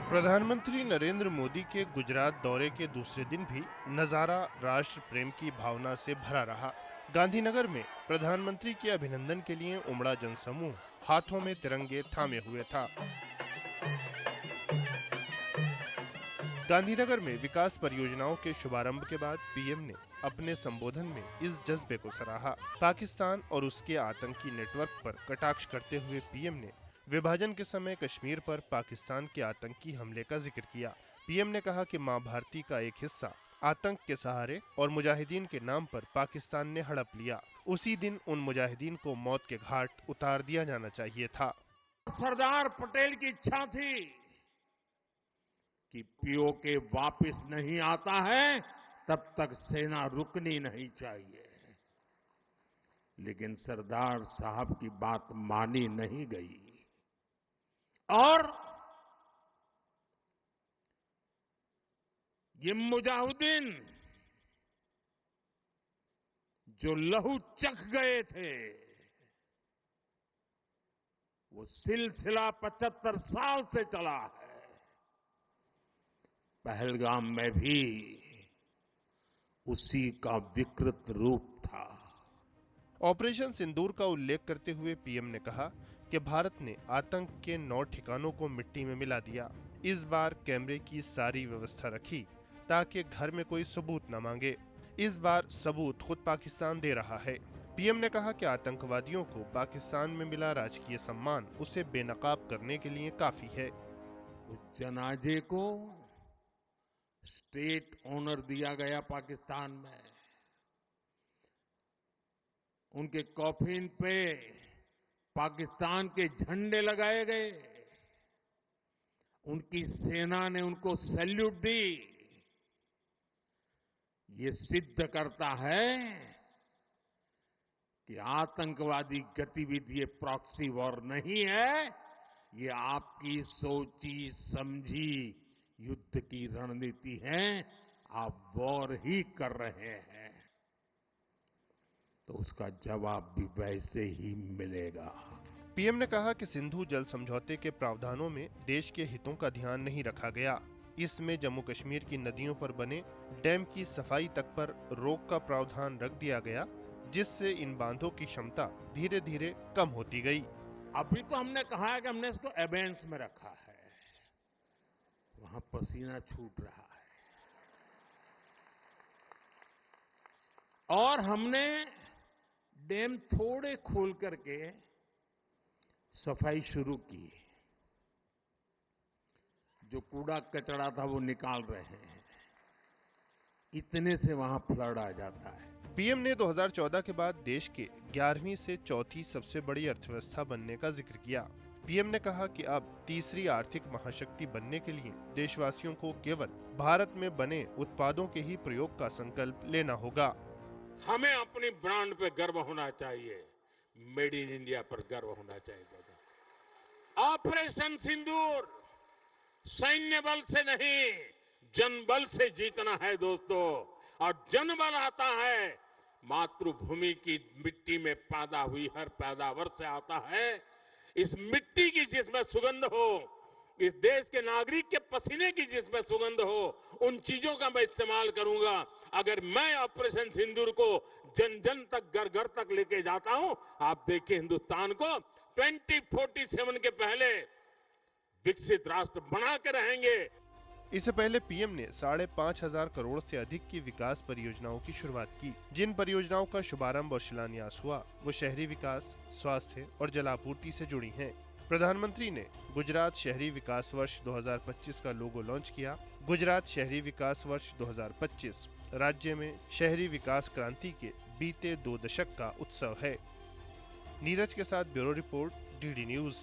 प्रधानमंत्री नरेंद्र मोदी के गुजरात दौरे के दूसरे दिन भी नजारा राष्ट्र प्रेम की भावना से भरा रहा। गांधीनगर में प्रधानमंत्री के अभिनंदन के लिए उमड़ा जनसमूह हाथों में तिरंगे थामे हुए था। गांधीनगर में विकास परियोजनाओं के शुभारंभ के बाद पीएम ने अपने संबोधन में इस जज्बे को सराहा। पाकिस्तान और उसके आतंकी नेटवर्क पर कटाक्ष करते हुए पीएम ने विभाजन के समय कश्मीर पर पाकिस्तान के आतंकी हमले का जिक्र किया। पीएम ने कहा कि मां भारती का एक हिस्सा आतंक के सहारे और मुजाहिदीन के नाम पर पाकिस्तान ने हड़प लिया। उसी दिन उन मुजाहिदीन को मौत के घाट उतार दिया जाना चाहिए था। सरदार पटेल की इच्छा थी कि पीओके वापस नहीं आता है तब तक सेना रुकनी नहीं चाहिए, लेकिन सरदार साहब की बात मानी नहीं गई और ये मुजाहिदीन जो लहू चख गए थे वो सिलसिला 75 साल से चला है। पहलगाम में भी उसी का विकृत रूप था। ऑपरेशन सिंदूर का उल्लेख करते हुए पीएम ने कहा कि भारत ने आतंक के 9 ठिकानों को मिट्टी में मिला दिया। इस बार कैमरे की सारी व्यवस्था रखी ताकि घर में कोई सबूत न मांगे। इस बार सबूत खुद पाकिस्तान दे रहा है। पीएम ने कहा कि आतंकवादियों को पाकिस्तान में मिला राजकीय सम्मान उसे बेनकाब करने के लिए काफी है। उस जनाजे को स्टेट ऑनर दिया गया पाकिस्तान में, उनके कॉफिन पे पाकिस्तान के झंडे लगाए गए, उनकी सेना ने उनको सैल्यूट दी। ये सिद्ध करता है कि आतंकवादी गतिविधि ये प्रॉक्सी वॉर नहीं है, ये आपकी सोची समझी युद्ध की रणनीति है। आप वॉर ही कर रहे हैं तो उसका जवाब भी वैसे ही मिलेगा। पीएम ने कहा कि सिंधु जल समझौते के प्रावधानों में देश के हितों का ध्यान नहीं रखा गया। इसमें जम्मू कश्मीर की नदियों पर बने डैम की सफाई तक पर रोक का प्रावधान रख दिया गया, जिससे इन बांधों की क्षमता धीरे धीरे कम होती गई। अभी तो हमने कहा है कि हमने इसको एबेंस में रखा है, वहां पसीना छूट रहा है और हमने डैम थोड़े खोल करके सफाई शुरू की। जो कूड़ा कचरा था वो निकाल रहे हैं, इतने से वहां फ्लड आ जाता है। पीएम ने 2014 के बाद देश के 11वीं से चौथी सबसे बड़ी अर्थव्यवस्था बनने का जिक्र किया। पीएम ने कहा कि अब तीसरी आर्थिक महाशक्ति बनने के लिए देशवासियों को केवल भारत में बने उत्पादों के ही प्रयोग का संकल्प लेना होगा। हमें अपनी ब्रांड पे गर्व होना चाहिए, मेड इन इंडिया पर गर्व होना चाहिए। ऑपरेशन सिंदूर सैन्य बल से नहीं, जनबल से जीतना है दोस्तों, और जनबल आता है मातृभूमि की मिट्टी में पैदा हुई हर पैदावार से आता है। इस मिट्टी की जिसमें सुगंध हो, इस देश के नागरिक के पसीने की जिसमें सुगंध हो, उन चीजों का मैं इस्तेमाल करूंगा। अगर मैं ऑपरेशन सिंदूर को जन जन तक, घर घर तक लेके जाता हूं, आप देखिए हिंदुस्तान को 2047 के पहले विकसित राष्ट्र बना के रहेंगे। इससे पहले पीएम ने 5,500 करोड़ से अधिक की विकास परियोजनाओं की शुरुआत की। जिन परियोजनाओं का शुभारंभ और शिलान्यास हुआ वो शहरी विकास, स्वास्थ्य और जलापूर्ति से जुड़ी हैं। प्रधानमंत्री ने गुजरात शहरी विकास वर्ष 2025 का लोगो लॉन्च किया। गुजरात शहरी विकास वर्ष 2025 राज्य में शहरी विकास क्रांति के बीते 2 दशक का उत्सव है। नीरज के साथ ब्यूरो रिपोर्ट, डीडी न्यूज।